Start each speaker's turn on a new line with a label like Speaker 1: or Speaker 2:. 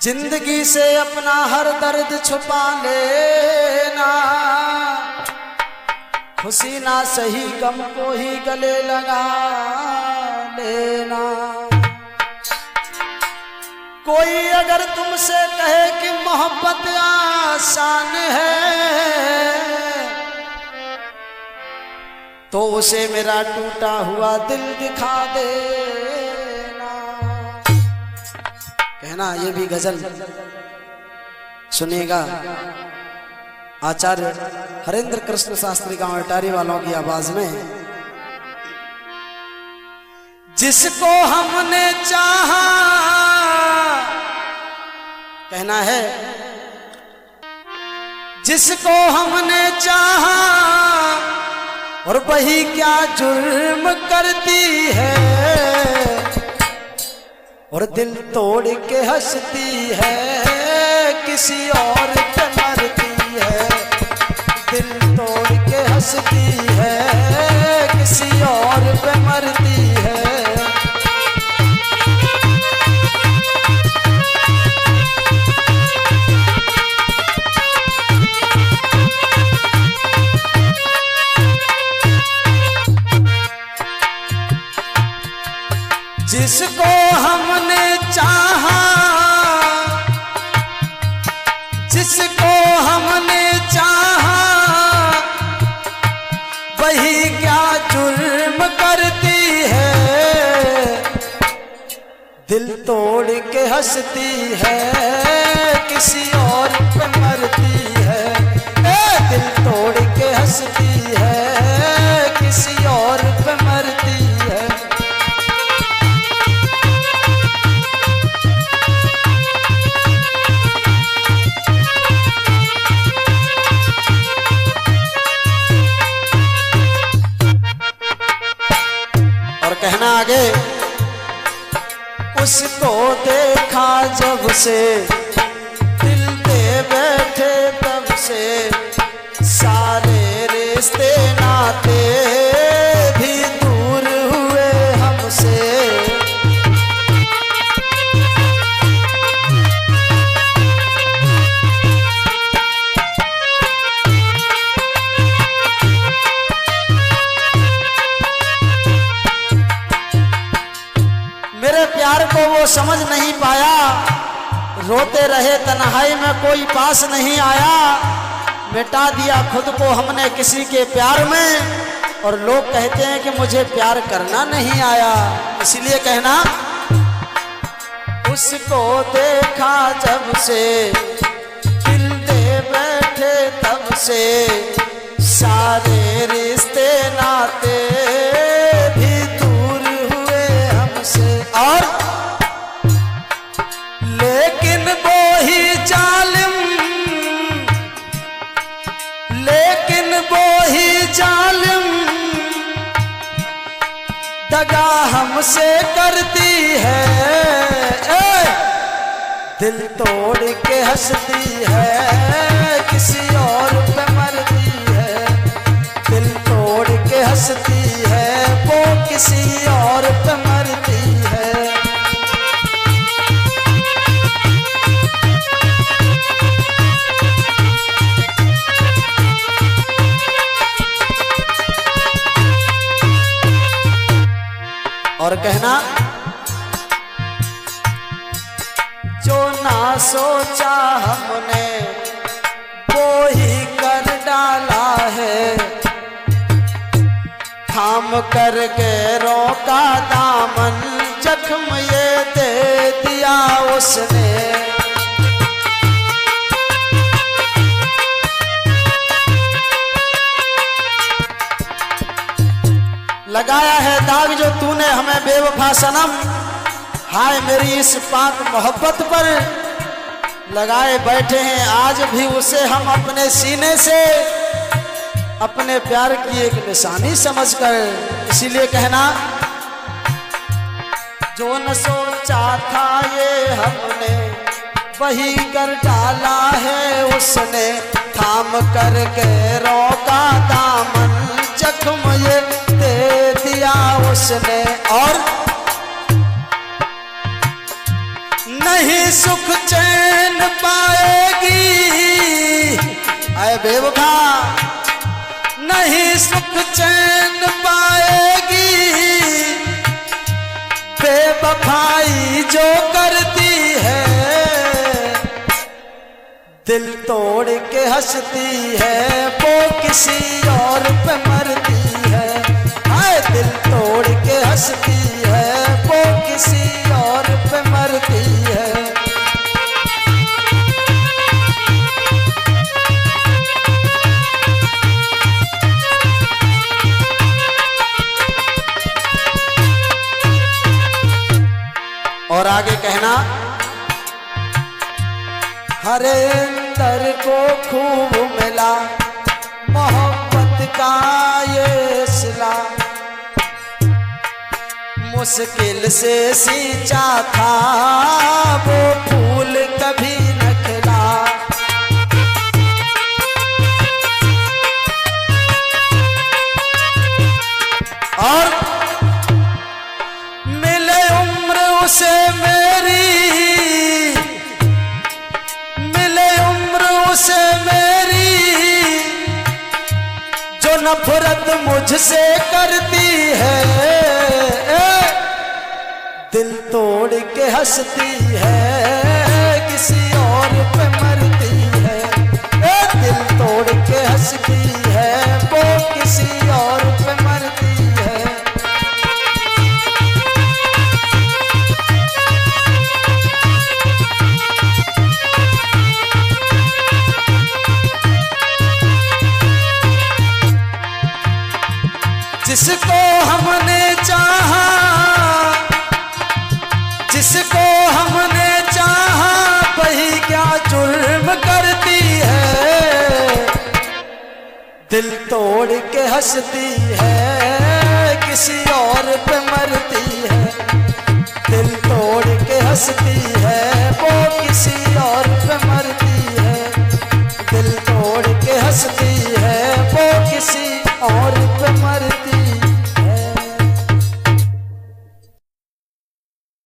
Speaker 1: जिंदगी से अपना हर दर्द छुपा लेना, खुशी ना सही गम को ही गले लगा लेना। कोई अगर तुमसे कहे कि मोहब्बत आसान है, तो उसे मेरा टूटा हुआ दिल दिखा देना। कहना ये भी गजल सुनिएगा आचार्य हरेंद्र कृष्ण शास्त्री गांव अटारी वालों की आवाज में। जिसको हमने चाहा, कहना है जिसको हमने चाहा और वही क्या जुर्म करती है, और दिल तोड़ के हंसती है, किसी और पे मरती है। दिल तोड़ के हंसती है, किसी और पे मरती है। जिसको हमने चाहा, जिसको हमने चाहा, वही क्या जुर्म करती है। दिल तोड़ के हंसती है, किसी और पे मरती है। दिल तोड़ के हंसती है, किसी और पे मरती है। कहना आगे, उसको देखा जब से दिल दे बैठे तब से, सारे रिश्ते नाते भी दूर हुए हमसे। मेरे प्यार को वो समझ नहीं पाया, रोते रहे तन्हाई में, कोई पास नहीं आया। मिटा दिया खुद को हमने किसी के प्यार में, और लोग कहते हैं कि मुझे प्यार करना नहीं आया। इसलिए कहना, उसको देखा जब से दिल दे बैठे तब से, सारे रिश्ते नाते भी दूर हुए हमसे। और लेकिन वो ही जालिम, लेकिन वो ही जालिम दगा हमसे करती है। दिल तोड़ के हंसती है, किसी और पे मरती है। दिल तोड़ के हंसती है, वो किसी और पे मरती है। और कहना, जो ना सोचा हमने वो ही कर डाला है। थाम करके रोका दामन, जख्म ये दे दिया उसने। लगाया है दाग जो तूने हमें बेवफा सनम, हाय मेरी इस पाक मोहब्बत पर। लगाए बैठे हैं आज भी उसे हम अपने सीने से, अपने प्यार की एक निशानी समझकर। इसीलिए कहना, जो न सोचा था ये हमने वही कर डाला है उसने। थाम करके रोका दामन, जख्म ये दे दिया उसने। और नहीं सुख चैन पाएगी, आए बेवफा नहीं सुख चैन पाएगी, बेवफाई जो करती है, दिल तोड़ के हंसती है, वो किसी और पे मरती है। हाय दिल तोड़ के हंसती है, वो किसी और पे मरती है। और आगे कहना, हरेंद्र को खूब मिला मोहब्बत का ये सिला, मुश्किल से सींचा था वो फूल कभी न खिला। और मिले उम्र उसे मेरी, मिले उम्र उसे मेरी, जो नफरत मुझसे करती है, दिल तोड़ के हंसती है, किसी और पे मरती है। दिल तोड़ के हंसती है, वो किसी और पे मरती है। जिसको हमने चाहा, जिसको हमने चाहा, वही क्या जुर्म करती है, दिल तोड़ के हंसती है, किसी और पे मरती है। दिल तोड़ के हंसती है, वो किसी और पे मरती है। दिल तोड़ के हंसती